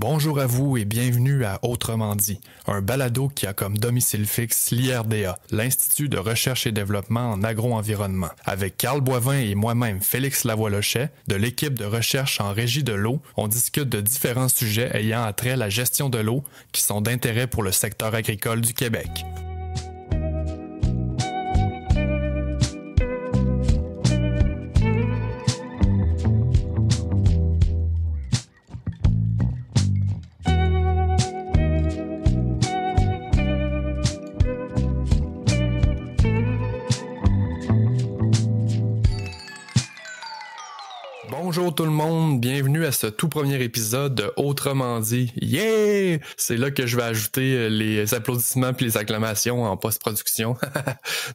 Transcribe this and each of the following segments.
Bonjour à vous et bienvenue à Autrement dit, un balado qui a comme domicile fixe l'IRDA, l'Institut de recherche et développement en agro-environnement. Avec Carl Boivin et moi-même Félix Lavoie-Lochet, de l'équipe de recherche en régie de l'eau, on discute de différents sujets ayant attrait à la gestion de l'eau qui sont d'intérêt pour le secteur agricole du Québec. Bonjour tout le monde, bienvenue à ce tout premier épisode de Autrement dit. Yeah! C'est là que je vais ajouter les applaudissements puis les acclamations en post-production.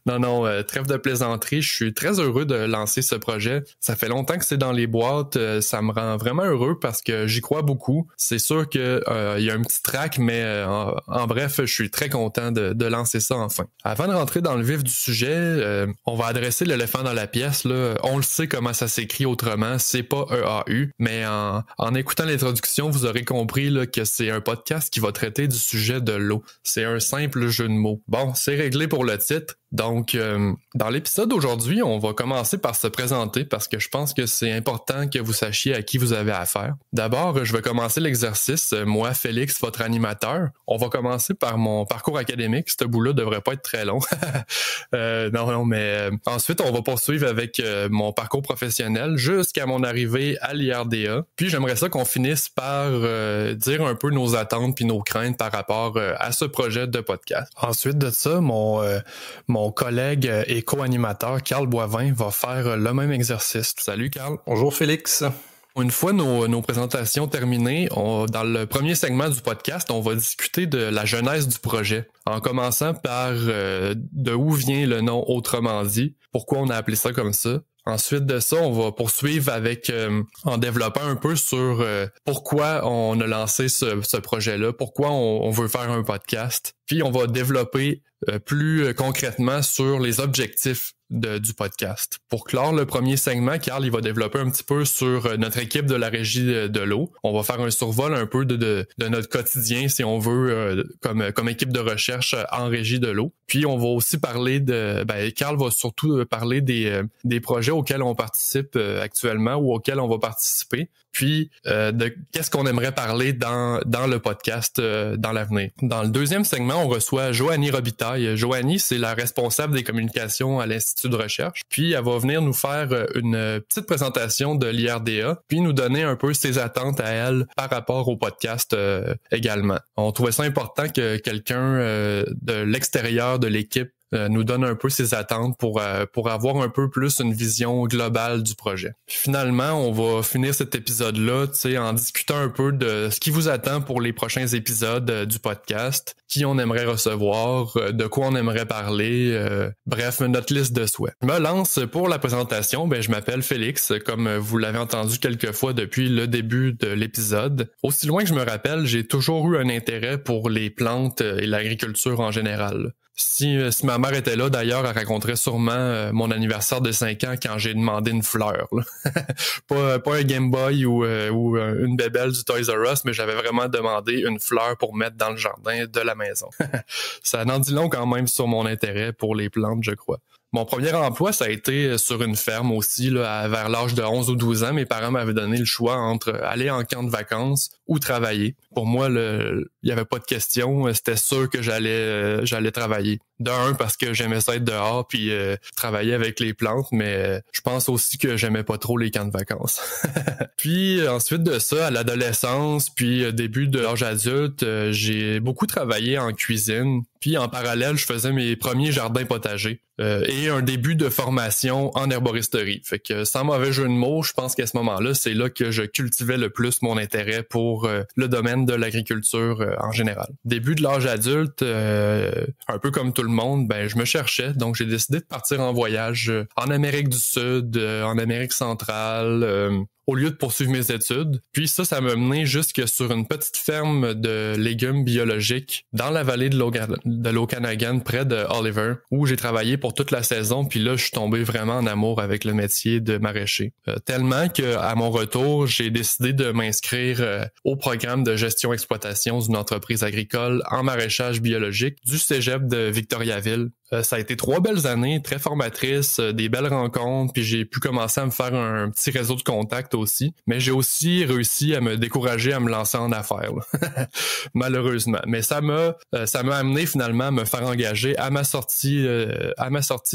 Non, trêve de plaisanterie, je suis très heureux de lancer ce projet. Ça fait longtemps que c'est dans les boîtes, ça me rend vraiment heureux parce que j'y crois beaucoup. C'est sûr que y a un petit trac, mais en bref, je suis très content de lancer ça enfin. Avant de rentrer dans le vif du sujet, on va adresser l'éléphant dans la pièce. Là. On le sait comment ça s'écrit autrement, c'est pas EAU, mais en écoutant l'introduction, vous aurez compris là, que c'est un podcast qui va traiter du sujet de l'eau. C'est un simple jeu de mots. Bon, c'est réglé pour le titre. Donc, dans l'épisode d'aujourd'hui, on va commencer par se présenter parce que je pense que c'est important que vous sachiez à qui vous avez affaire. D'abord, je vais commencer l'exercice. Moi, Félix, votre animateur. On va commencer par mon parcours académique. Ce bout-là devrait pas être très long. Mais ensuite, on va poursuivre avec mon parcours professionnel jusqu'à mon arrivée à l'IRDA. Puis, j'aimerais ça qu'on finisse par dire un peu nos attentes puis nos craintes par rapport à ce projet de podcast. Ensuite de ça, mon collègue et co-animateur Carl Boivin va faire le même exercice. Salut Carl. Bonjour Félix. Une fois nos présentations terminées, dans le premier segment du podcast, on va discuter de la genèse du projet, en commençant par de où vient le nom Autrement dit, pourquoi on a appelé ça comme ça. Ensuite de ça, on va poursuivre avec en développant un peu sur pourquoi on a lancé ce projet-là, pourquoi on veut faire un podcast. Puis on va développer plus concrètement sur les objectifs du podcast. Pour clore le premier segment, Carl, il va développer un petit peu sur notre équipe de la régie de l'eau. On va faire un survol un peu de notre quotidien, si on veut, comme équipe de recherche en régie de l'eau. Puis on va aussi parler Carl va surtout parler des projets auxquels on participe actuellement ou auxquels on va participer. Puis de qu'est-ce qu'on aimerait parler dans le podcast dans l'avenir. Dans le deuxième segment, on reçoit Joanie Robitaille. Joanie, c'est la responsable des communications à l'Institut de recherche. Puis elle va venir nous faire une petite présentation de l'IRDA, puis nous donner un peu ses attentes à elle par rapport au podcast également. On trouvait ça important que quelqu'un de l'extérieur de l'équipe nous donne un peu ses attentes pour avoir un peu plus une vision globale du projet. Puis finalement, on va finir cet épisode-là, en discutant un peu de ce qui vous attend pour les prochains épisodes du podcast, qui on aimerait recevoir, de quoi on aimerait parler, bref, notre liste de souhaits. Je me lance pour la présentation. Je m'appelle Félix, comme vous l'avez entendu quelques fois depuis le début de l'épisode. Aussi loin que je me rappelle, j'ai toujours eu un intérêt pour les plantes et l'agriculture en général. Si ma mère était là, d'ailleurs, elle raconterait sûrement mon anniversaire de 5 ans quand j'ai demandé une fleur. Pas un Game Boy ou une bébelle du Toys R Us, mais j'avais vraiment demandé une fleur pour mettre dans le jardin de la maison. Ça en dit long quand même sur mon intérêt pour les plantes, je crois. Mon premier emploi, ça a été sur une ferme aussi, là, vers l'âge de 11 ou 12 ans. Mes parents m'avaient donné le choix entre aller en camp de vacances ou travailler. Pour moi, il y avait pas de question. C'était sûr que j'allais travailler. D'un, parce que j'aimais ça être dehors puis travailler avec les plantes, mais je pense aussi que j'aimais pas trop les camps de vacances. Puis ensuite de ça, à l'adolescence, puis début de l'âge adulte, j'ai beaucoup travaillé en cuisine. Puis en parallèle, je faisais mes premiers jardins potagers et un début de formation en herboristerie. Fait que sans mauvais jeu de mots, je pense qu'à ce moment-là, c'est là que je cultivais le plus mon intérêt pour le domaine de l'agriculture en général. Début de l'âge adulte, un peu comme tout le monde, je me cherchais. Donc j'ai décidé de partir en voyage en Amérique du Sud, en Amérique centrale, au lieu de poursuivre mes études. Puis ça m'a mené jusque sur une petite ferme de légumes biologiques dans la vallée de l'Okanagan, près de Oliver, où j'ai travaillé pour toute la saison. Puis là, je suis tombé vraiment en amour avec le métier de maraîcher. Tellement qu'à mon retour, j'ai décidé de m'inscrire au programme de gestion-exploitation d'une entreprise agricole en maraîchage biologique du cégep de Victoriaville. Ça a été 3 belles années, très formatrices, des belles rencontres, puis j'ai pu commencer à me faire un petit réseau de contacts aussi. Mais j'ai aussi réussi à me décourager à me lancer en affaires, malheureusement. Mais ça m'a amené finalement à me faire engager à ma sortie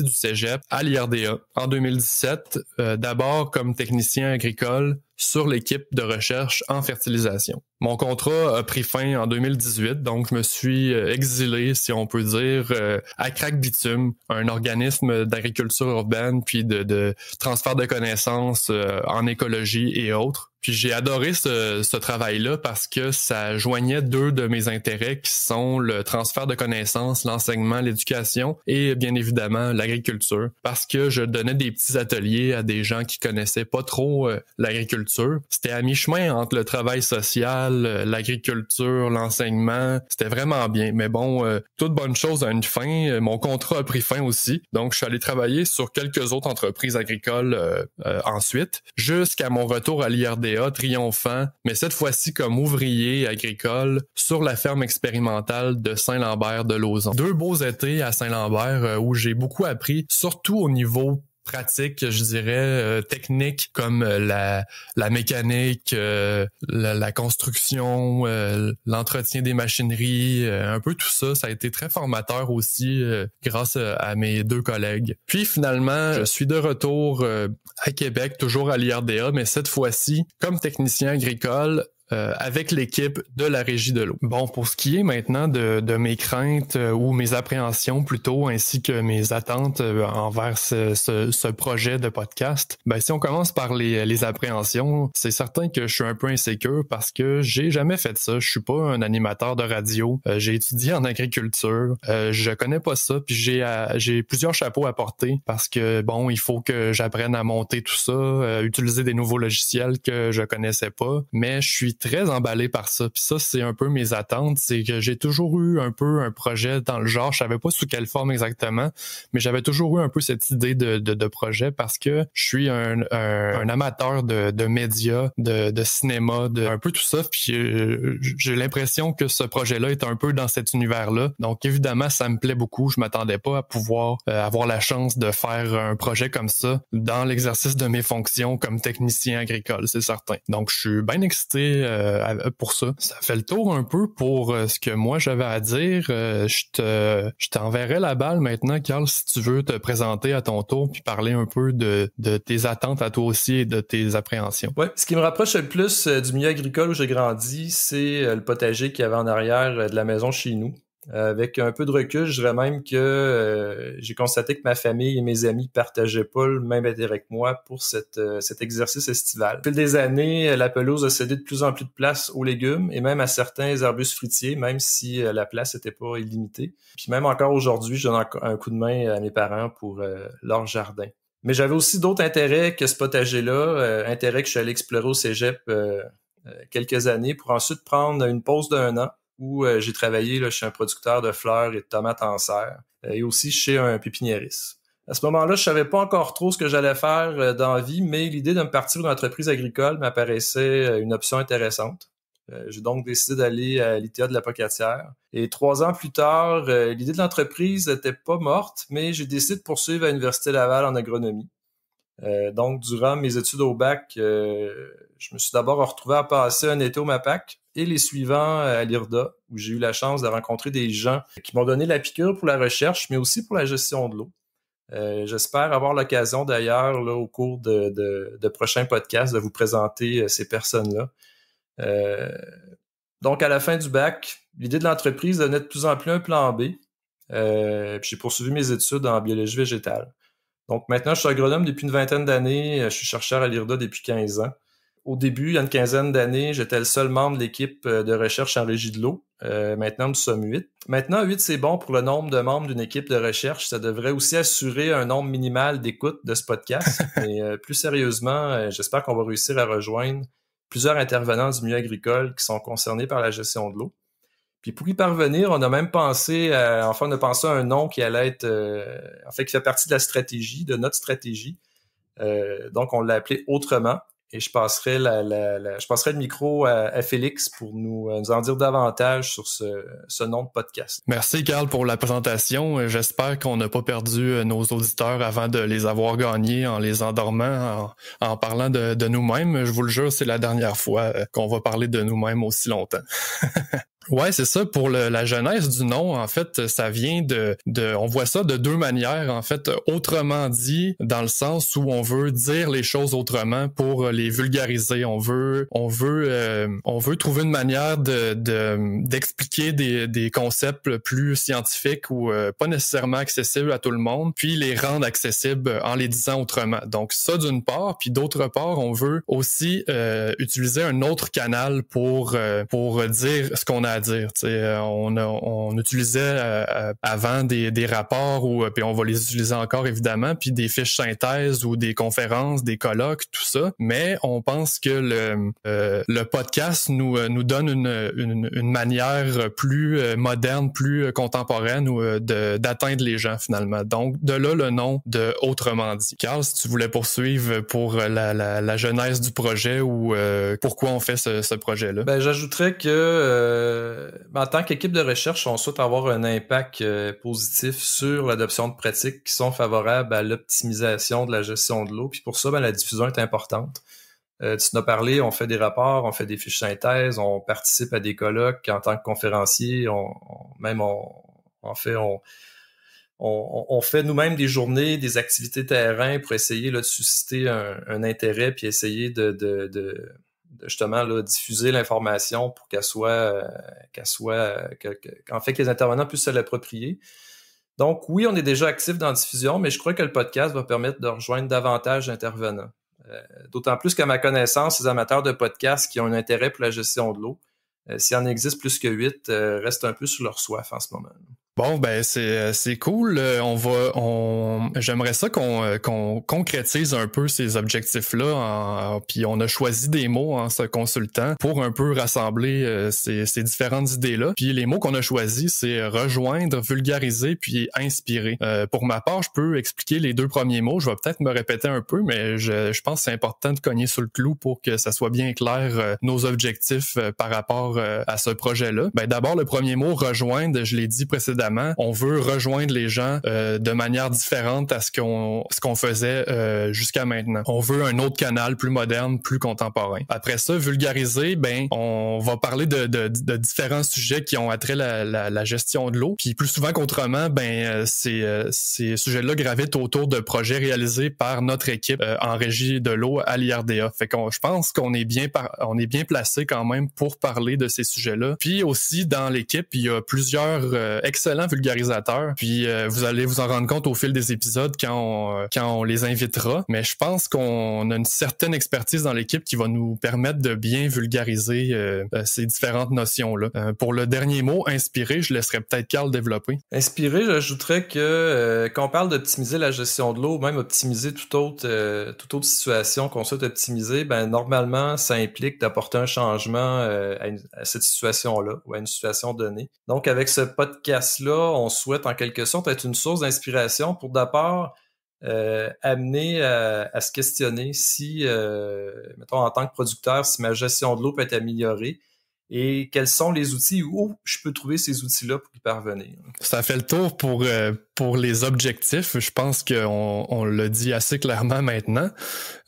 du cégep à l'IRDA en 2017, d'abord comme technicien agricole sur l'équipe de recherche en fertilisation. Mon contrat a pris fin en 2018, donc je me suis exilé, si on peut dire, à Crac-Bitume, un organisme d'agriculture urbaine puis de transfert de connaissances en écologie et autres. Puis j'ai adoré ce travail-là parce que ça joignait 2 de mes intérêts qui sont le transfert de connaissances, l'enseignement, l'éducation et bien évidemment l'agriculture. Parce que je donnais des petits ateliers à des gens qui connaissaient pas trop l'agriculture. C'était à mi-chemin entre le travail social, l'agriculture, l'enseignement. C'était vraiment bien. Mais bon, toute bonne chose a une fin. Mon contrat a pris fin aussi. Donc je suis allé travailler sur quelques autres entreprises agricoles ensuite, jusqu'à mon retour à l'IRDA triomphant, mais cette fois-ci comme ouvrier agricole sur la ferme expérimentale de Saint-Lambert de Lauzon. 2 beaux étés à Saint-Lambert où j'ai beaucoup appris, surtout au niveau pratique, je dirais, technique, comme la mécanique, la construction, l'entretien des machineries, un peu tout ça. Ça a été très formateur aussi grâce à mes 2 collègues. Puis finalement, je suis de retour à Québec, toujours à l'IRDA, mais cette fois-ci comme technicien agricole, avec l'équipe de la Régie de l'eau. Bon, pour ce qui est maintenant de mes craintes ou mes appréhensions plutôt, ainsi que mes attentes envers ce projet de podcast, ben si on commence par les appréhensions, c'est certain que je suis un peu insécure parce que j'ai jamais fait ça. Je suis pas un animateur de radio. J'ai étudié en agriculture. Je connais pas ça, puis j'ai plusieurs chapeaux à porter parce que bon, il faut que j'apprenne à monter tout ça, utiliser des nouveaux logiciels que je connaissais pas, mais je suis très emballé par ça. Puis ça, c'est un peu mes attentes. C'est que j'ai toujours eu un peu un projet dans le genre. Je savais pas sous quelle forme exactement, mais j'avais toujours eu un peu cette idée de projet parce que je suis un amateur de médias, de cinéma, de un peu tout ça. Puis j'ai l'impression que ce projet-là est un peu dans cet univers-là. Donc évidemment, ça me plaît beaucoup. Je m'attendais pas à pouvoir avoir la chance de faire un projet comme ça dans l'exercice de mes fonctions comme technicien agricole, c'est certain. Donc je suis bien excité pour ça. Ça fait le tour un peu pour ce que moi j'avais à dire. Je t'enverrai la balle maintenant, Carl, si tu veux te présenter à ton tour puis parler un peu de tes attentes à toi aussi et de tes appréhensions. Ouais, ce qui me rapproche le plus du milieu agricole où j'ai grandi, c'est le potager qu'il y avait en arrière de la maison chez nous. Avec un peu de recul, je dirais même que j'ai constaté que ma famille et mes amis partageaient pas le même intérêt que moi pour cet exercice estival. Au fil des années, la pelouse a cédé de plus en plus de place aux légumes et même à certains arbustes fruitiers, même si la place n'était pas illimitée. Puis même encore aujourd'hui, je donne un coup de main à mes parents pour leur jardin. Mais j'avais aussi d'autres intérêts que ce potager-là, intérêts que je suis allé explorer au cégep quelques années pour ensuite prendre une pause d'1 an où j'ai travaillé là, chez un producteur de fleurs et de tomates en serre et aussi chez un pépiniériste. À ce moment-là, je savais pas encore trop ce que j'allais faire dans la vie, mais l'idée de me partir d'une entreprise agricole m'apparaissait une option intéressante. J'ai donc décidé d'aller à l'ITA de la Pocatière. Et 3 ans plus tard, l'idée de l'entreprise n'était pas morte, mais j'ai décidé de poursuivre à l'Université Laval en agronomie. Donc, durant mes études au bac, je me suis d'abord retrouvé à passer un été au MAPAC et les suivants à l'IRDA, où j'ai eu la chance de rencontrer des gens qui m'ont donné la piqûre pour la recherche, mais aussi pour la gestion de l'eau. J'espère avoir l'occasion d'ailleurs, là, au cours de prochains podcasts, de vous présenter ces personnes-là. Donc, à la fin du bac, l'idée de l'entreprise donnait de plus en plus un plan B. Puis j'ai poursuivi mes études en biologie végétale. Donc, maintenant, je suis agronome depuis une 20aine d'années. Je suis chercheur à l'IRDA depuis 15 ans. Au début, il y a une quinzaine d'années, j'étais le seul membre de l'équipe de recherche en régie de l'eau. Maintenant, nous sommes 8. Maintenant, 8, c'est bon pour le nombre de membres d'une équipe de recherche. Ça devrait aussi assurer un nombre minimal d'écoute de ce podcast. Mais plus sérieusement, j'espère qu'on va réussir à rejoindre plusieurs intervenants du milieu agricole qui sont concernés par la gestion de l'eau. Puis pour y parvenir, on a même pensé à un nom qui allait être, qui fait partie de la stratégie, de notre stratégie. Donc, on l'a appelé Autrement. Et je passerai le micro à Félix pour nous en dire davantage sur ce nom de podcast. Merci, Carl, pour la présentation. J'espère qu'on n'a pas perdu nos auditeurs avant de les avoir gagnés en les endormant, en parlant de nous-mêmes. Je vous le jure, c'est la dernière fois qu'on va parler de nous-mêmes aussi longtemps. Ouais, c'est ça. Pour la genèse du nom, en fait, ça vient on voit ça de deux manières. En fait, autrement dit, dans le sens où on veut dire les choses autrement pour les vulgariser. On veut trouver une manière d'expliquer des concepts plus scientifiques ou pas nécessairement accessibles à tout le monde, puis les rendre accessibles en les disant autrement. Donc ça d'une part, puis d'autre part, on veut aussi utiliser un autre canal pour dire ce qu'on a à dire. On utilisait avant des rapports puis on va les utiliser encore évidemment, puis des fiches synthèse ou des conférences, des colloques, tout ça. Mais on pense que le podcast nous donne une manière plus moderne, plus contemporaine d'atteindre les gens finalement. Donc de là le nom de Autrement dit. Carl, si tu voulais poursuivre pour la genèse du projet ou pourquoi on fait ce projet-là? Ben, j'ajouterais que en tant qu'équipe de recherche, on souhaite avoir un impact positif sur l'adoption de pratiques qui sont favorables à l'optimisation de la gestion de l'eau. Puis pour ça, la diffusion est importante. Tu en as parlé, on fait des rapports, on fait des fiches synthèses, on participe à des colloques en tant que conférencier, on fait nous-mêmes des journées, des activités terrain pour essayer là, de susciter un intérêt puis essayer de justement là, diffuser l'information pour que les intervenants puissent se l'approprier. Donc oui, on est déjà actif dans la diffusion, mais je crois que le podcast va permettre de rejoindre davantage d'intervenants. D'autant plus qu'à ma connaissance, les amateurs de podcasts qui ont un intérêt pour la gestion de l'eau, s'il en existe plus que 8, restent un peu sur leur soif en ce moment. Bon, ben c'est cool. J'aimerais ça qu'on concrétise un peu ces objectifs-là. Puis on a choisi des mots en se consultant pour un peu rassembler ces différentes idées-là. Puis les mots qu'on a choisis, c'est rejoindre, vulgariser, puis inspirer. Pour ma part, je peux expliquer les deux premiers mots. Je vais peut-être me répéter un peu, mais je pense que c'est important de cogner sur le clou pour que ça soit bien clair nos objectifs par rapport à ce projet-là. Ben d'abord, le premier mot, rejoindre, je l'ai dit précédemment. On veut rejoindre les gens de manière différente à ce qu'on faisait jusqu'à maintenant. On veut un autre canal plus moderne, plus contemporain. Après ça, vulgariser, on va parler de différents sujets qui ont attrait la gestion de l'eau. Puis plus souvent qu'autrement, ces sujets-là gravitent autour de projets réalisés par notre équipe en régie de l'eau à l'IRDA. Fait que je pense qu'on est bien placé quand même pour parler de ces sujets-là. Puis aussi dans l'équipe, il y a plusieurs excellents vulgarisateurs. Puis vous allez vous en rendre compte au fil des épisodes quand on les invitera. Mais je pense qu'on a une certaine expertise dans l'équipe qui va nous permettre de bien vulgariser ces différentes notions-là. Pour le dernier mot, inspirer, je laisserai peut-être Carl développer. Inspirer, j'ajouterais que quand on parle d'optimiser la gestion de l'eau, ou même optimiser toute autre situation qu'on souhaite optimiser, normalement, ça implique d'apporter un changement à cette situation-là ou à une situation donnée. Donc, avec ce podcast-là, on souhaite en quelque sorte être une source d'inspiration pour d'abord amener à se questionner si, mettons en tant que producteur, si ma gestion de l'eau peut être améliorée et quels sont les outils où je peux trouver ces outils-là pour y parvenir. Ça fait le tour pour les objectifs. Je pense qu'on l'a dit assez clairement maintenant.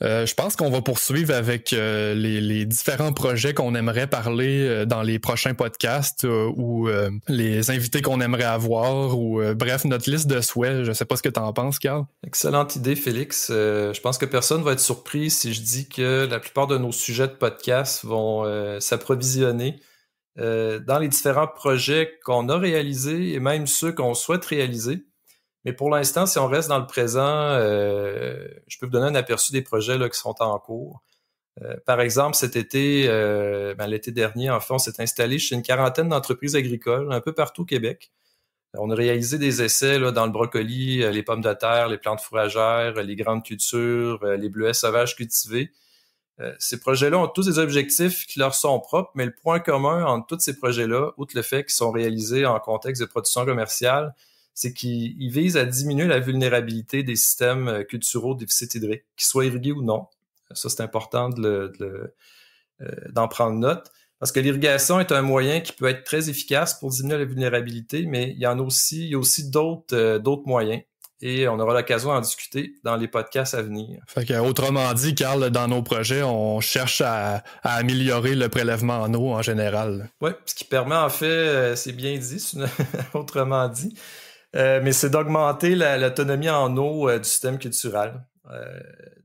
Je pense qu'on va poursuivre avec les différents projets qu'on aimerait parler dans les prochains podcasts ou les invités qu'on aimerait avoir ou bref, notre liste de souhaits. Je sais pas ce que tu en penses, Carl. Excellente idée, Félix. Je pense que personne va être surpris si je dis que la plupart de nos sujets de podcast vont s'approvisionner dans les différents projets qu'on a réalisés et même ceux qu'on souhaite réaliser. Mais pour l'instant, si on reste dans le présent, je peux vous donner un aperçu des projets là, qui sont en cours. Par exemple, cet été, l'été dernier, en fait, on s'est installé chez une quarantaine d'entreprises agricoles un peu partout au Québec. On a réalisé des essais là, dans le brocoli, les pommes de terre, les plantes fourragères, les grandes cultures, les bleuets sauvages cultivés. Ces projets-là ont tous des objectifs qui leur sont propres, mais le point commun entre tous ces projets-là, outre le fait qu'ils sont réalisés en contexte de production commerciale, c'est qu'ils visent à diminuer la vulnérabilité des systèmes culturaux de déficit hydrique, qu'ils soient irrigués ou non. Ça, c'est important d'en prendre note. Parce que l'irrigation est un moyen qui peut être très efficace pour diminuer la vulnérabilité, mais il y a aussi d'autres moyens. Et on aura l'occasion d'en discuter dans les podcasts à venir. Fait que, autrement dit, Carl, dans nos projets, on cherche à améliorer le prélèvement en eau en général. Oui, ce qui permet en fait, c'est bien dit, autrement dit, mais c'est d'augmenter l'autonomie en eau du système culturel.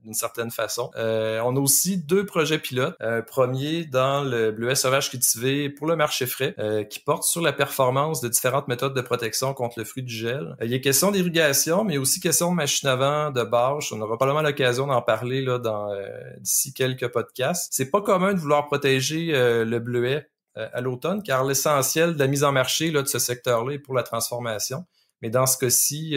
D'une certaine façon. On a aussi 2 projets pilotes. Un premier dans le bleuet sauvage cultivé pour le marché frais qui porte sur la performance de différentes méthodes de protection contre le fruit du gel. Il y a question d'irrigation, mais aussi question de machine à vent, de bâche. On aura probablement l'occasion d'en parler là d'ici quelques podcasts. C'est pas commun de vouloir protéger le bleuet à l'automne, car l'essentiel de la mise en marché là, de ce secteur-là est pour la transformation. Mais dans ce cas-ci,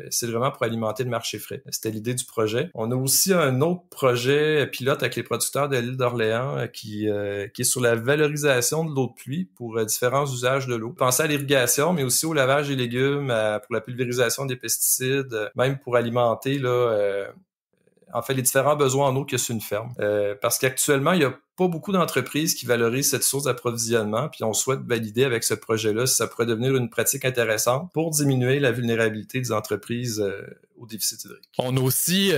c'est vraiment pour alimenter le marché frais. C'était l'idée du projet. On a aussi un autre projet pilote avec les producteurs de l'île d'Orléans qui est sur la valorisation de l'eau de pluie pour différents usages de l'eau. Pensez à l'irrigation, mais aussi au lavage des légumes, pour la pulvérisation des pesticides, même pour alimenter les différents besoins en eau qu'il y a sur une ferme. Parce qu'actuellement, il n'y a pas beaucoup d'entreprises qui valorisent cette source d'approvisionnement, puis on souhaite valider avec ce projet-là si ça pourrait devenir une pratique intéressante pour diminuer la vulnérabilité des entreprises au déficit hydrique. On a aussi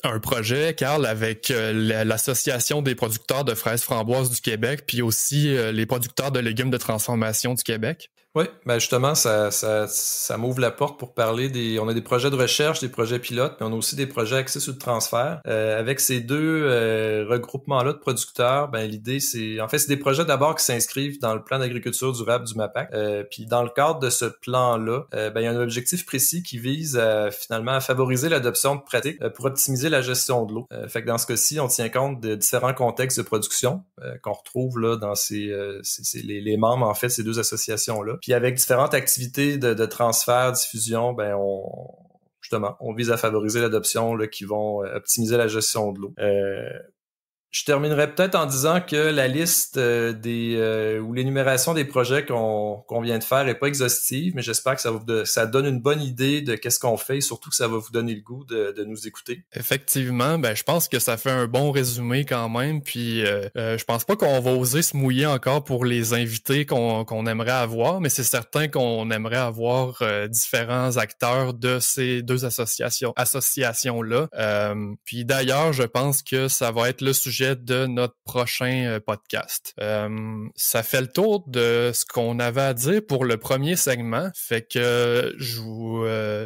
un projet, Carl, avec l'Association des producteurs de fraises framboises du Québec, puis aussi les producteurs de légumes de transformation du Québec. Oui, ben justement, ça m'ouvre la porte pour parler on a des projets de recherche, des projets pilotes, mais on a aussi des projets axés sur le transfert. Avec ces 2 regroupements-là de producteurs, ben l'idée, c'est des projets d'abord qui s'inscrivent dans le plan d'agriculture durable du MAPAC. Puis dans le cadre de ce plan-là, il y a un objectif précis qui vise finalement à favoriser l'adoption de pratiques pour optimiser la gestion de l'eau. Fait que dans ce cas-ci, on tient compte de différents contextes de production qu'on retrouve là dans les membres en fait de ces 2 associations-là. Puis avec différentes activités de transfert, diffusion, ben on vise à favoriser l'adoption là, qui vont optimiser la gestion de l'eau. Je terminerai peut-être en disant que la liste ou l'énumération des projets qu'on vient de faire est pas exhaustive, mais j'espère que ça donne une bonne idée de qu'est-ce qu'on fait et surtout que ça va vous donner le goût de nous écouter. Effectivement, je pense que ça fait un bon résumé quand même, puis je pense pas qu'on va oser se mouiller encore pour les invités qu'on aimerait avoir, mais c'est certain qu'on aimerait avoir différents acteurs de ces 2 associations-là. Puis d'ailleurs, je pense que ça va être le sujet de notre prochain podcast. Ça fait le tour de ce qu'on avait à dire pour le premier segment, fait que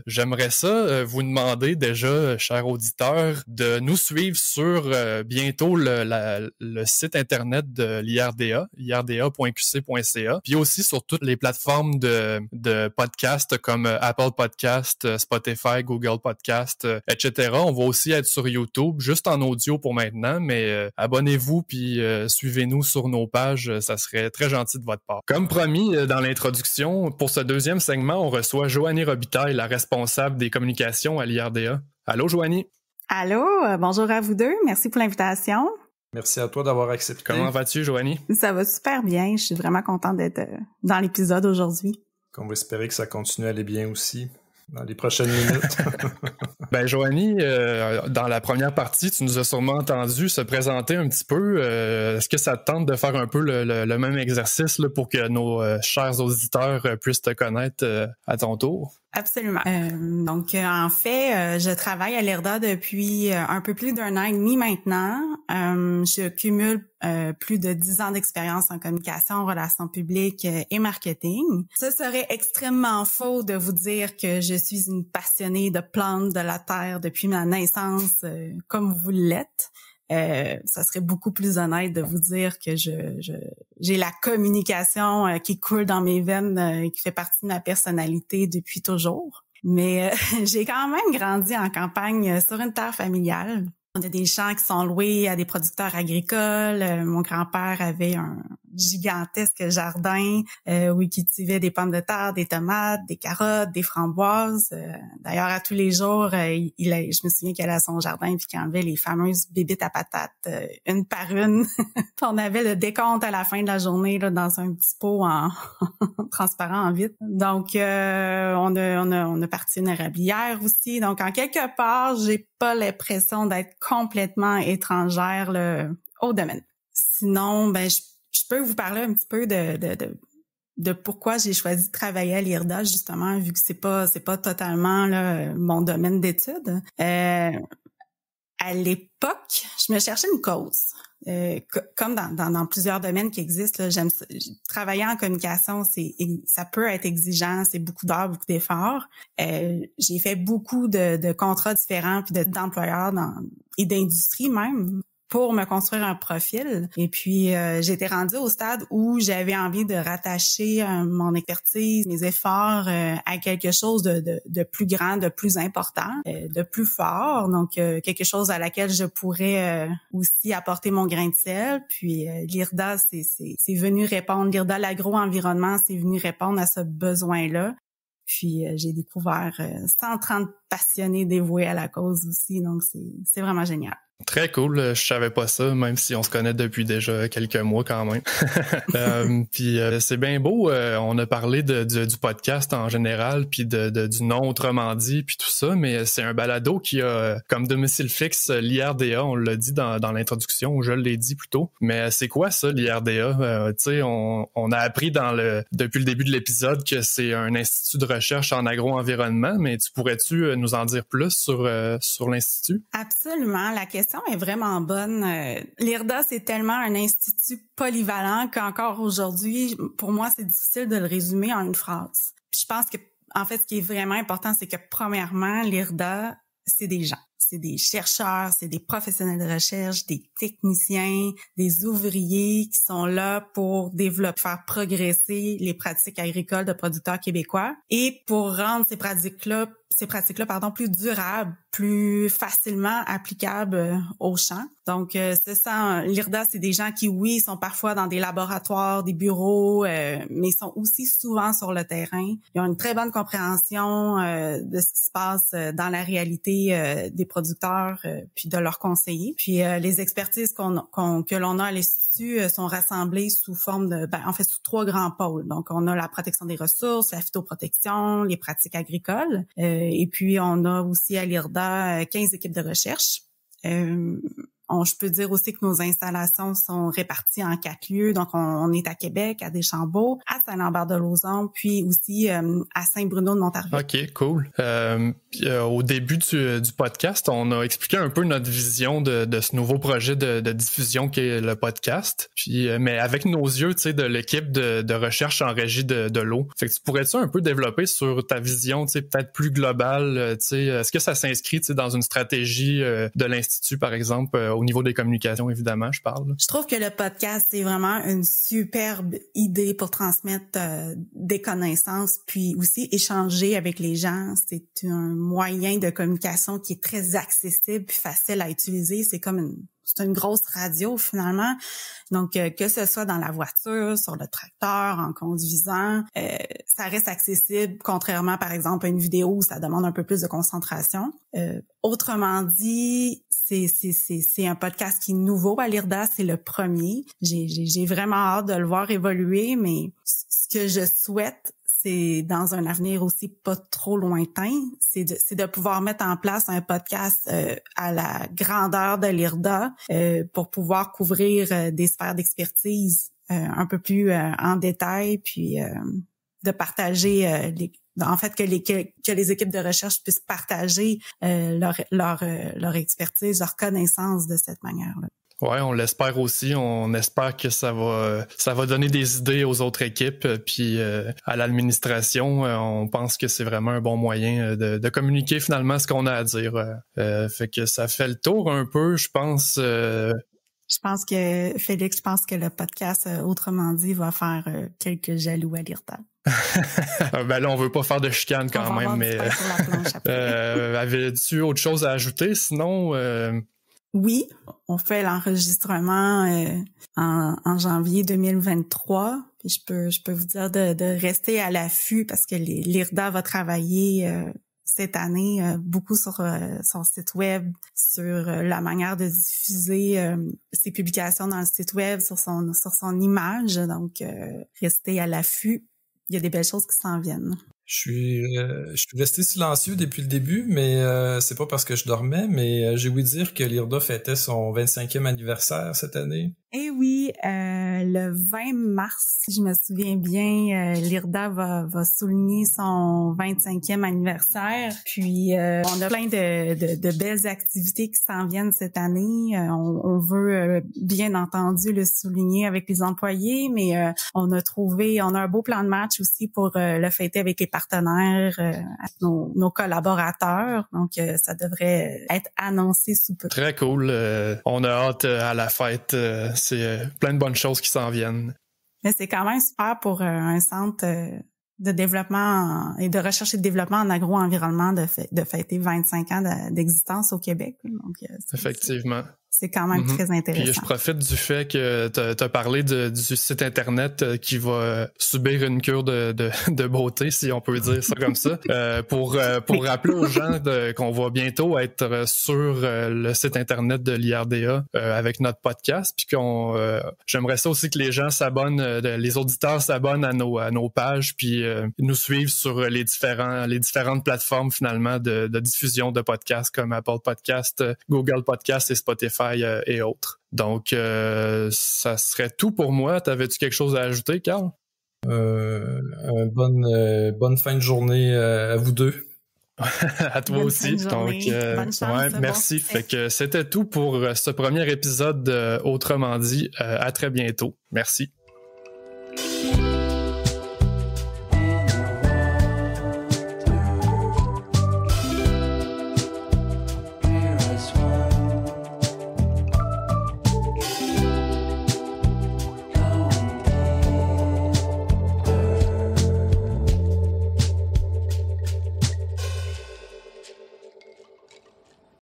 j'aimerais ça vous demander déjà, chers auditeurs, de nous suivre sur bientôt le site internet de l'IRDA, irda.qc.ca, puis aussi sur toutes les plateformes de podcasts comme Apple Podcast, Spotify, Google Podcast, etc. On va aussi être sur YouTube, juste en audio pour maintenant, mais abonnez-vous puis suivez-nous sur nos pages, ça serait très gentil de votre part. Comme promis dans l'introduction, pour ce 2e segment, on reçoit Joanie Robitaille, la responsable des communications à l'IRDA. Allô, Joanie? Allô, bonjour à vous 2, merci pour l'invitation. Merci à toi d'avoir accepté. Comment vas-tu, Joanie? Ça va super bien, je suis vraiment contente d'être dans l'épisode aujourd'hui. On va espérer que ça continue à aller bien aussi dans les prochaines minutes. Joanie, dans la première partie, tu nous as sûrement entendu se présenter un petit peu. Est-ce que ça te tente de faire un peu le même exercice là, pour que nos chers auditeurs puissent te connaître à ton tour? Absolument. En fait, je travaille à l'IRDA depuis un peu plus d'1 an et demi maintenant. Je cumule plus de 10 ans d'expérience en communication, relations publiques et marketing. Ce serait extrêmement faux de vous dire que je suis une passionnée de plantes de la terre depuis ma naissance, comme vous l'êtes. Ça serait beaucoup plus honnête de vous dire que j'ai la communication qui coule dans mes veines et qui fait partie de ma personnalité depuis toujours. Mais j'ai quand même grandi en campagne sur une terre familiale. On a des champs qui sont loués à des producteurs agricoles. Mon grand-père avait un gigantesque jardin où il cultivait des pommes de terre, des tomates, des carottes, des framboises. D'ailleurs, à tous les jours, je me souviens qu'il allait à son jardin puis qu'il enlevait les fameuses bébites à patates une par une. On avait le décompte à la fin de la journée là, dans un petit pot en transparent en vitre. Donc, on a parti une érablière aussi. Donc, en quelque part, j'ai pas l'impression d'être complètement étrangère là, au domaine. Sinon, ben je peux vous parler un petit peu de pourquoi j'ai choisi de travailler à l'IRDA, justement, vu que c'est pas totalement là, mon domaine d'études. À l'époque, je me cherchais une cause. Comme dans plusieurs domaines qui existent, là, travailler en communication, ça peut être exigeant, c'est beaucoup d'heures, beaucoup d'efforts. J'ai fait beaucoup de contrats différents puis d'employeurs et d'industries même pour me construire un profil. Et puis, j'étais rendue au stade où j'avais envie de rattacher mon expertise, mes efforts à quelque chose de plus grand, de plus important, de plus fort. Donc, quelque chose à laquelle je pourrais aussi apporter mon grain de sel. Puis, l'IRDA, c'est venu répondre. L'IRDA, l'agro-environnement, c'est venu répondre à ce besoin-là. Puis, j'ai découvert 130 passionnés dévoués à la cause aussi. Donc, c'est vraiment génial. Très cool, je savais pas ça, même si on se connaît depuis déjà quelques mois quand même. Puis c'est bien beau, on a parlé du podcast en général, puis du nom autrement dit, puis tout ça, mais c'est un balado qui a comme domicile fixe l'IRDA, on l'a dit dans l'introduction, ou je l'ai dit plutôt. Mais c'est quoi ça, l'IRDA? Tu sais, on a appris depuis le début de l'épisode que c'est un institut de recherche en agro-environnement, mais pourrais-tu nous en dire plus sur l'institut? Absolument, la question est vraiment bonne. L'IRDA, c'est tellement un institut polyvalent qu'encore aujourd'hui, pour moi, c'est difficile de le résumer en une phrase. Puis je pense que, en fait, ce qui est vraiment important, c'est que premièrement, l'IRDA, c'est des gens. C'est des chercheurs, c'est des professionnels de recherche, des techniciens, des ouvriers qui sont là pour développer, faire progresser les pratiques agricoles de producteurs québécois et pour rendre ces pratiques-là plus durables, plus facilement applicables aux champs. Donc, c'est ça, l'IRDA, c'est des gens qui, oui, sont parfois dans des laboratoires, des bureaux, mais sont aussi souvent sur le terrain. Ils ont une très bonne compréhension de ce qui se passe dans la réalité des producteurs puis de leurs conseillers. Puis, les expertises que l'on a à l'Institut sont rassemblées sous forme sous 3 grands pôles. Donc, on a la protection des ressources, la phytoprotection, les pratiques agricoles. Et puis, on a aussi à l'IRDA 15 équipes de recherche. Je peux dire aussi que nos installations sont réparties en 4 lieux. Donc, on est à Québec, à Deschambault, à Saint-Lambert-de-Lauzon, puis aussi à Saint-Bruno-de-Montarville. OK, cool. Au début du podcast, on a expliqué un peu notre vision de ce nouveau projet de diffusion qu'est le podcast. Puis, mais avec nos yeux, tu sais, de l'équipe de recherche en régie de l'eau. Fait que tu pourrais-tu un peu développer sur ta vision, tu sais, peut-être plus globale, tu sais, est-ce que ça s'inscrit, tu sais, dans une stratégie de l'Institut, par exemple, au niveau des communications, évidemment, je parle. Je trouve que le podcast, c'est vraiment une superbe idée pour transmettre des connaissances, puis aussi échanger avec les gens. C'est un moyen de communication qui est très accessible puis facile à utiliser. C'est une grosse radio, finalement. Donc, que ce soit dans la voiture, sur le tracteur, en conduisant, ça reste accessible, contrairement, par exemple, à une vidéo où ça demande un peu plus de concentration. Autrement dit, c'est un podcast qui est nouveau à l'IRDA, c'est le premier. J'ai vraiment hâte de le voir évoluer, mais ce que je souhaite, c'est dans un avenir aussi pas trop lointain, c'est de pouvoir mettre en place un podcast à la grandeur de l'IRDA pour pouvoir couvrir des sphères d'expertise un peu plus en détail, puis de partager que les équipes de recherche puissent partager leur expertise, leur connaissance de cette manière-là. Ouais, on l'espère aussi. On espère que ça va donner des idées aux autres équipes, puis à l'administration. On pense que c'est vraiment un bon moyen de communiquer finalement ce qu'on a à dire. Fait que ça fait le tour un peu, je pense. Je pense que, Félix, le podcast, autrement dit, va faire quelques jaloux à l'IRDA. Ben là, on veut pas faire de chicane quand même, mais avais-tu autre chose à ajouter? Sinon... Oui, on fait l'enregistrement en janvier 2023. Puis je peux vous dire de rester à l'affût parce que l'IRDA va travailler cette année beaucoup sur son site web, sur la manière de diffuser ses publications dans le site web, sur son image. Donc, restez à l'affût. Il y a des belles choses qui s'en viennent. Je suis resté silencieux depuis le début, mais c'est pas parce que je dormais, mais j'ai ouï dire que l'IRDA fêtait son 25e anniversaire cette année. Eh oui, le 20 mars, si je me souviens bien, l'IRDA va souligner son 25e anniversaire. Puis, on a plein de belles activités qui s'en viennent cette année. On veut bien entendu le souligner avec les employés, mais on a un beau plan de match aussi pour le fêter avec les partenaires, avec nos collaborateurs. Donc, ça devrait être annoncé sous peu. Très cool. On a hâte à la fête. C'est plein de bonnes choses qui s'en viennent. Mais c'est quand même super pour un centre de développement et de recherche et de développement en agro-environnement de fêter 25 ans d'existence au Québec. Donc, effectivement. C'est quand même très intéressant. Puis je profite du fait que t'as parlé du site Internet qui va subir une cure de beauté, si on peut dire ça comme ça, pour rappeler aux gens qu'on va bientôt être sur le site Internet de l'IRDA avec notre podcast, puis j'aimerais ça aussi que les gens s'abonnent, les auditeurs s'abonnent à nos pages, puis nous suivent sur les différentes plateformes finalement de diffusion de podcasts comme Apple Podcast, Google Podcast et Spotify et autres. Donc, ça serait tout pour moi. T'avais-tu quelque chose à ajouter, Carl? Bonne fin de journée à vous deux. À toi bonne aussi. Donc, bonne chance, merci. Bon. Fait que c'était tout pour ce premier épisode. Autrement dit, à très bientôt. Merci.